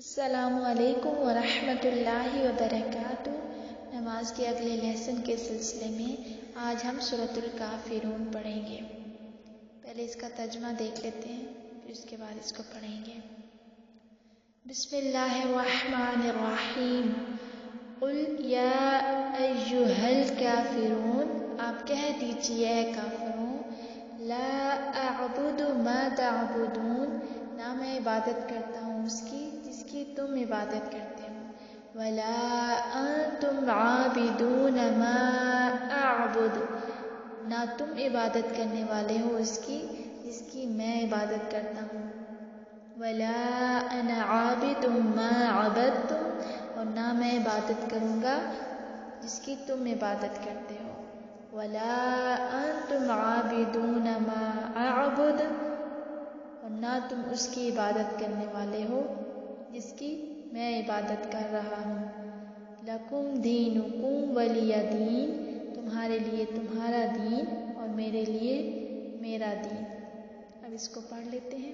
السلام علیکم ورحمۃ اللہ وبرکاتہ۔ نماز کے اگلے لیسن کے سلسلے میں آج ہم سورۃ الکافرون پڑھیں گے۔ پہلے اس کا ترجمہ دیکھ لیتے ہیں، پھر اس کے بعد اس کو پڑھیں گے۔ بسم اللہ الرحمن الرحیم۔ قل یا ایھا الکافرون، آپ کہہ دیجئے اے کافروں، لا اعبد ما تعبدون، نہ میں عبادت کرتا ہوں اس کی جس کی تم عبادت کرتے ہو، ولا انتم عابدون ما اعبد، نہ تم عبادت کرنے والے ہو اس کی جس کی میں عبادت کرتا ہوں، ولا انا عابد ما عبدتم، اور نہ میں عبادت کروں گا جس کی تم عبادت کرتے ہو، ولا انتم عابدون ما اعبد، اور نہ تم اس کی عبادت کرنے والے ہو جس کی میں عبادت کر رہا ہوں، لکم دینکم ولی دین، تمہارے لیے تمہارا دین اور میرے لیے میرا دین۔ اب اس کو پڑھ لیتے ہیں۔